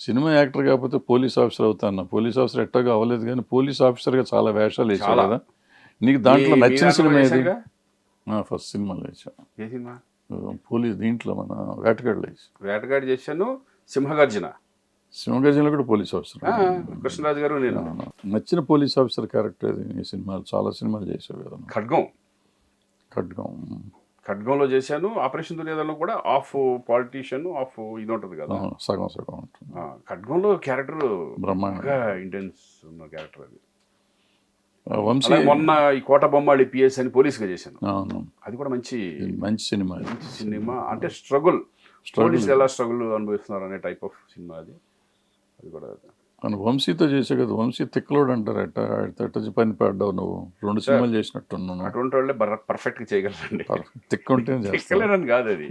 Cinema actor కాకపోతే police officer అవుతాను. Police officer ఎట్టగా అవ్వలేదు కానీ పోలీస్ ఆఫీసర్గా చాలా వేషాలు వేసావు చాలా. కదా. నీకు దాంట్లో మీ నచ్చిన దాంట్లో సినిమా ఏది? చేశారుగా? ఫస్ట్ సినిమాలో వేసాం. ఏ సినిమా? పోలీస్ దీంట్లో మన వేటగాడులో వేసాం. వేటగాడు చేశాను, సింహగర్జన, సింహగర్జనలో కూడా పోలీస్ ఆఫీసర్. కృష్ణరాజు గారు నేను. నచ్చిన పోలీస్ ఆఫీసర్ క్యారెక్టర్ ఏది ఈ సినిమాలు? చాలా సినిమాలు చేసావు కదా. ఖడ్గం. ఖడ్గం. ఖడ్గంలో చేశాను. ఆపరేషన్ దుర్యోధనలో కూడా ఆఫ్ పాలిటీషియన్ ఆఫ్ ఇది ఉంటుంది కదా. సగం సగం ఉంటుంది. ఖడ్గంలో క్యారెక్టర్ బ్రహ్మాండంగా ఇంటెన్స్ ఉన్న క్యారెక్టర్ అది. వంశీ. అలాగే మొన్న ఈ కోట బొమ్మాళి పిఎస్ అని పోలీస్గా చేశాను. అవును, అది కూడా మంచి మంచి సినిమా. మంచి సినిమా. అంటే స్ట్రగుల్, పోలీసులు ఎలా స్ట్రగుల్ అనుభవిస్తున్నారు అనే టైప్ ఆఫ్ సినిమా అది. అది కూడా మన వంశీతో చేసే కదా. వంశీ తిక్కలోడు అంటారు. ఎట్ట పని పడ్డావు నువ్వు. 2 సినిమాలు చేసినట్టున్నాను. అటువంటి వాళ్ళే పర్ఫెక్ట్గా చేయగలరండి. తిక్కుంటే తిక్కలేరని కాదు అది.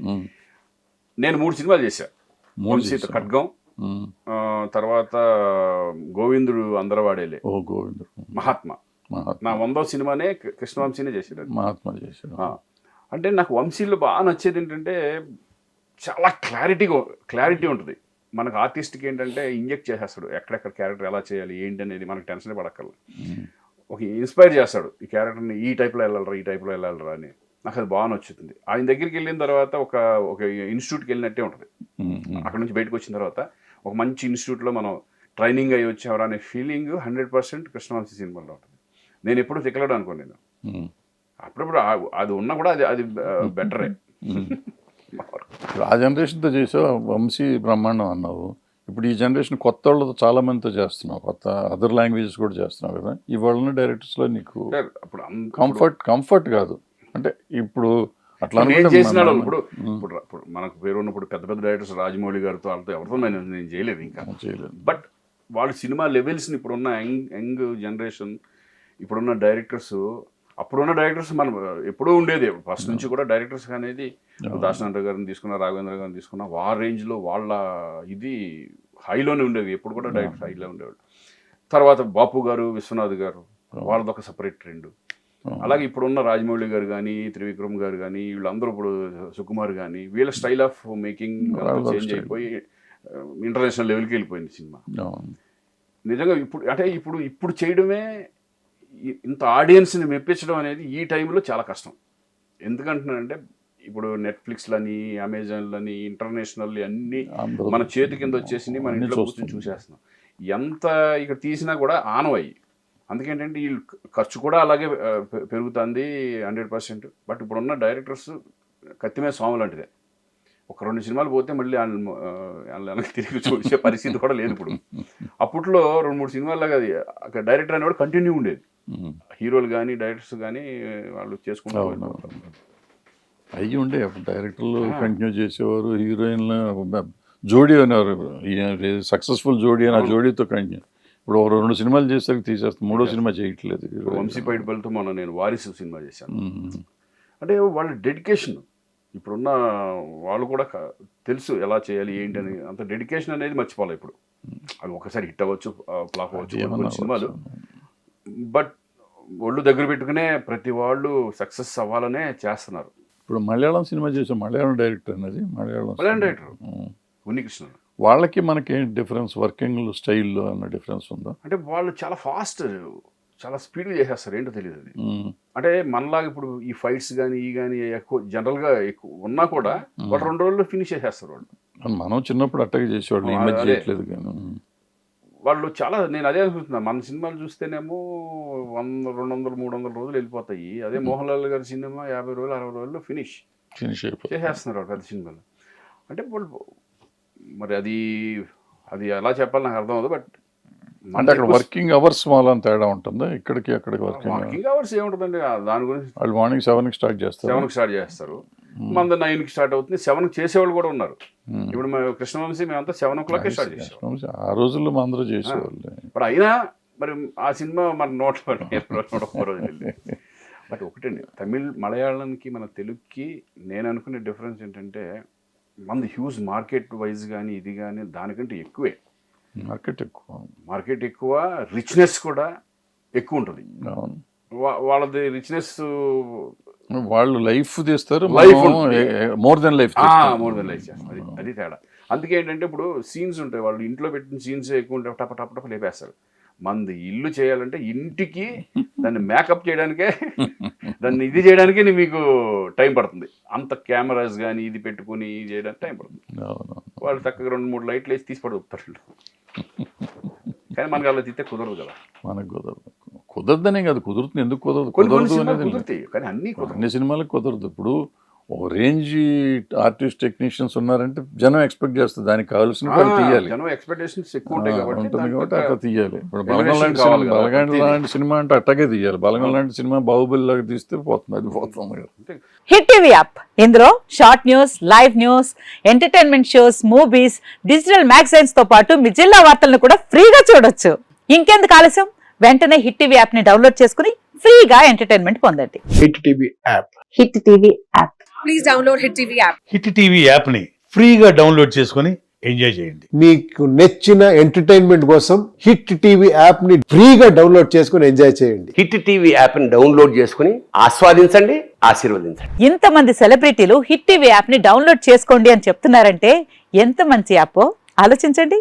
నేను 3 సినిమాలు చేశాను. వంశీతో ఖడ్గం, తర్వాత గోవిందుడు అందరవాడేలే, ఓ గోవిందుడు, మహాత్మా. నా 100వ సినిమానే కృష్ణవంశీనే చేశాడు. మహాత్మా చేశాడు. అంటే నాకు వంశీలో బాగా నచ్చేది ఏంటంటే చాలా క్లారిటీ ఉంటుంది. మనకు ఆర్టిస్ట్కి ఏంటంటే ఇంజెక్ట్ చేసేస్తాడు ఎక్కడెక్కడ క్యారెక్టర్ ఎలా చేయాలి ఏంటి అనేది. మనకు టెన్షన్ పడక్కర్లేదు. ఒక ఇన్స్పైర్ చేస్తాడు ఈ క్యారెక్టర్ని ఈ టైప్లో వెళ్ళాలరా అని. నాకు అది బాగా నచ్చుతుంది. ఆయన దగ్గరికి వెళ్ళిన తర్వాత ఒక ఇన్స్టిట్యూట్కి వెళ్ళినట్టే ఉంటుంది. అక్కడ నుంచి బయటకు వచ్చిన తర్వాత ఒక మంచి ఇన్స్టిట్యూట్లో మనం ట్రైనింగ్ అయ్యి వచ్చామరా అనే ఫీలింగ్ 100% కృష్ణవంశీ సినిమాలో ఉంటుంది. నేను ఎప్పుడు తిక్కలేడు అనుకో. నేను అప్పుడప్పుడు అది ఉన్నా కూడా అది బెటరే. ఆ జనరేషన్తో చేసావు. వంశీ బ్రహ్మాండం అన్నావు. ఇప్పుడు ఈ జనరేషన్ కొత్త వాళ్ళతో చాలా మందితో చేస్తున్నావు. కొత్త అదర్ లాంగ్వేజెస్ కూడా చేస్తున్నావు కదా. ఇవాళ డైరెక్టర్స్లో నీకు కంఫర్ట్ కాదు అంటే ఇప్పుడు అట్లా చేసినాడు. ఇప్పుడు మనకు పేరు ఉన్నప్పుడు పెద్ద డైరెక్టర్స్ రాజమౌళి గారితో వాళ్ళతో ఎవరితో నేను చేయలేదు ఇంకా చేయలేదు. బట్ వాళ్ళు సినిమా లెవెల్స్ని ఇప్పుడున్న యంగ్ జనరేషన్, ఇప్పుడున్న డైరెక్టర్స్, అప్పుడున్న డైరెక్టర్స్ మనం ఎప్పుడూ ఉండేది. ఫస్ట్ నుంచి కూడా డైరెక్టర్స్ అనేది దాశనాథ్ గారిని తీసుకున్నా, రాఘవేంద్ర గారిని తీసుకున్నా, ఆ రేంజ్లో వాళ్ళ ఇది హైలోనే ఉండేవి. ఎప్పుడు కూడా డైరెక్టర్స్ హైలో ఉండేవాళ్ళు. తర్వాత బాపు గారు, విశ్వనాథ్ గారు, వాళ్ళదొక సపరేట్ ట్రెండ్. అలాగే ఇప్పుడున్న రాజమౌళి గారు కానీ, త్రివిక్రమ్ గారు కానీ, వీళ్ళందరూ ఇప్పుడు సుకుమార్ కానీ, వీళ్ళ స్టైల్ ఆఫ్ మేకింగ్ చేంజ్ అయిపోయి ఇంటర్నేషనల్ లెవెల్కి వెళ్ళిపోయింది సినిమా. నిజంగా ఇప్పుడు చేయడమే, ఇంత ఆడియన్స్ని మెప్పించడం అనేది ఈ టైంలో చాలా కష్టం. ఎందుకంటున్నానంటే ఇప్పుడు నెట్ఫ్లిక్స్లని, అమెజాన్లని, ఇంటర్నేషనల్ అన్నీ మన చేతి కింద వచ్చేసి మన ఇంట్లో కూర్చొని చూసేస్తున్నాం. ఎంత ఇక్కడ తీసినా కూడా ఆనవయ్యి. అందుకేంటంటే వీళ్ళు ఖర్చు కూడా అలాగే పెరుగుతుంది 100%. బట్ ఇప్పుడున్న డైరెక్టర్స్ కత్తిమే స్వామి లాంటిదే. ఒక 2 సినిమాలు పోతే మళ్ళీ వెనక్కి తిరిగి చూసే పరిస్థితి కూడా లేదు ఇప్పుడు. అప్పట్లో 2-3 సినిమాల్లాగా అది డైరెక్టర్ అనేవాడు కంటిన్యూ ఉండేది. హీరోలు కానీ డైరెక్టర్స్ కానీ వాళ్ళు చేసుకుంటూ అయ్యి ఉండే. డైరెక్టర్లు కంటిన్యూ చేసేవారు. హీరోయిన్లు జోడీ అనేవారు. సక్సెస్ఫుల్ జోడీ అని ఆ జోడీతో కంటిన్యూ. ఇప్పుడు 2 సినిమాలు చేసేసరికి తీసేస్తాం, 3వ సినిమా చేయట్లేదు. వంశీపైడి బలతో మొన్న నేను వారిసు సినిమా చేశాను. అంటే వాళ్ళ డెడికేషన్, ఇప్పుడున్న వాళ్ళు కూడా తెలుసు ఎలా చేయాలి ఏంటి అని. అంత డెడికేషన్ అనేది మర్చిపోవాలి ఇప్పుడు. అది ఒకసారి హిట్ అవ్వచ్చు, ఫ్లాప్ అవ్వచ్చు సినిమాలు. బట్ ఒళ్ళు దగ్గర పెట్టుకునే ప్రతి వాళ్ళు సక్సెస్ అవ్వాలనే చేస్తున్నారు. ఇప్పుడు మలయాళం సినిమా చేసాం. మలయాళం డైరెక్టర్ అనేది మలయాళం డైరెక్టర్ ఉన్నికృష్ణ. వాళ్ళకి మనకి ఏంటి డిఫరెన్స్? వర్కింగ్ స్టైల్లో అన్న డిఫరెన్స్ ఉందా? అంటే వాళ్ళు చాలా ఫాస్ట్, చాలా స్పీడ్గా చేసేస్తారు. ఏంటో తెలియదు అది. అంటే మనలాగా ఇప్పుడు ఈ ఫైట్స్ కానీ ఎక్కువ జనరల్గా ఎక్కువ ఉన్నా కూడా వాళ్ళు 2 రోజుల్లో ఫినిష్ చేసేస్తారు వాళ్ళు. మనం చిన్నప్పుడు అట్టగా చేసేవాళ్ళు, ఈ మధ్య చేయట్లేదు కానీ వాళ్ళు చాలా. నేను అదే అనుకుంటున్నా, మన సినిమాలు చూస్తేనేమో 100, 200, 300 రోజులు వెళ్ళిపోతాయి. అదే మోహన్ లాల్ గారి సినిమా 50 రోజులు, 60 రోజుల్లో ఫినిష్ చేసేస్తున్నారు పెద్ద సినిమాలు. అంటే వాళ్ళు మరి అది ఎలా చెప్పాలి నాకు అర్థం అవుతుంది. బట్ అంటే అక్కడ వర్కింగ్ అవర్స్ వాళ్ళని తేడా ఉంటుందా? ఇక్కడికి అక్కడికి వర్కింగ్ అవర్స్ ఏముంటుందండి దాని గురించి. వాళ్ళు మార్నింగ్ 7కి స్టార్ట్ చేస్తారు. మన 9కి స్టార్ట్ అవుతుంది. 7కి చేసేవాళ్ళు కూడా ఉన్నారు. ఇప్పుడు మేము కృష్ణవంశీ మేమంతా 7 o'clock స్టార్ట్ చేసాం. ఆ రోజుల్లో మా అందరూ చేసేవాళ్ళు. మరి అయినా మరి ఆ సినిమా మన 130 రోజులు వెళ్ళి. బట్ ఒకటండి, తమిళ్ మలయాళంకి మన తెలుగుకి నేను అనుకునే డిఫరెన్స్ ఏంటంటే, మనది హ్యూజ్ మార్కెట్ వైజ్ కానీ ఇది కానీ దానికంటే ఎక్కువే. మార్కెట్ ఎక్కువ, రిచ్నెస్ కూడా ఎక్కువ ఉంటుంది. వాళ్ళది రిచ్నెస్ వాళ్ళు లైఫ్ తీస్తారు, Life more than life more than life చేస్తాం. అది తేడా. అందుకే ఏంటంటే ఇప్పుడు సీన్స్ ఉంటాయి, వాళ్ళు ఇంట్లో పెట్టిన సీన్స్ ఎక్కువ ఉంటే టప టప టప లేపేస్తారు. మనది ఇల్లు చేయాలంటే ఇంటికి దాన్ని మేకప్ చేయడానికే దాన్ని ఇది చేయడానికే మీకు టైం పడుతుంది. అంత కెమెరాస్ కానీ ఇది పెట్టుకుని ఇది చేయడానికి టైం పడుతుంది. వాళ్ళు చక్కగా 2-3 లైట్లు వేసి తీసి పడుతారు. కానీ మనకి అలా తీస్తే కుదరదు కదా. మనకు కుదరదనే కాదు, కుదురుతుంది. ఎందుకు కుదరదు? కుదురుతాయి కానీ అన్ని సినిమాలకు కుదరదు. ఇప్పుడు ఒక రేంజ్ ఆర్టిస్ట్ టెక్నీషియన్స్ ఉన్నారంటే జనం ఎక్స్పెక్ట్ చేస్తారు, దానికి కావాల్సిన వాళ్ళు తీయాలి. ఎక్స్పెక్టేషన్స్ ఎక్కువ ఉంటాయి ఉంటుంది కాబట్టి అట్లా తీయాలి. ఇప్పుడు బలగం లాంటి సినిమా అంటే అట్టగే తీయాలి. బలగం లాంటి సినిమా బాహుబలి లాగా తీస్తే పోతుంది, అది పోతుంది. హిట్ టీవీ యాప్, ఇందులో short news, live news, entertainment shows, movies, digital magazines తో పాటు మీ జిల్లా వార్తలను కూడా ఫ్రీగా చూడొచ్చు. ఇంకెందుకు ఆలస్యం, వెంటనే హిట్ టీవీ యాప్ ని డౌన్లోడ్ చేసుకుని ఫ్రీగా ఎంటర్టైన్మెంట్ పొందండి. Hit TV app. Hit TV app. Please download Hit TV app. Hit TV యాప్ని ఫ్రీగా డౌన్లోడ్ చేసుకొని ఎంజాయ్ చేయండి. మీకు నచ్చిన ఎంటర్టైన్మెంట్ కోసం హిట్ టీవీ యాప్ ని ఫ్రీగా డౌన్లోడ్ చేసుకుని ఎంజాయ్ చేయండి. హిట్ టీవీ యాప్ని డౌన్లోడ్ చేసుకుని ఆస్వాదించండి, ఆశీర్వదించండి. ఇంతమంది సెలబ్రిటీలు హిట్ టీవీ యాప్ ని డౌన్లోడ్ చేసుకోండి అని చెప్తున్నారంటే ఎంత మంచి యాప్ ఆలోచించండి.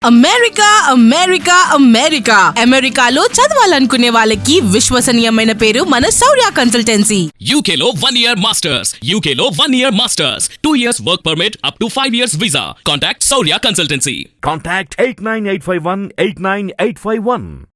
అమెరికా అమెరికా అమెరికా అమెరికాలో చదవాలనుకునే వాళ్ళకి విశ్వసనీయమైన పేరు మన శౌర్య కన్సల్టెన్సీ. UK లో 1 year masters, UK లో 1 year masters, 2 years work permit up to 5 years visa. Contact Saurya Consultancy. Contact 89851 89851.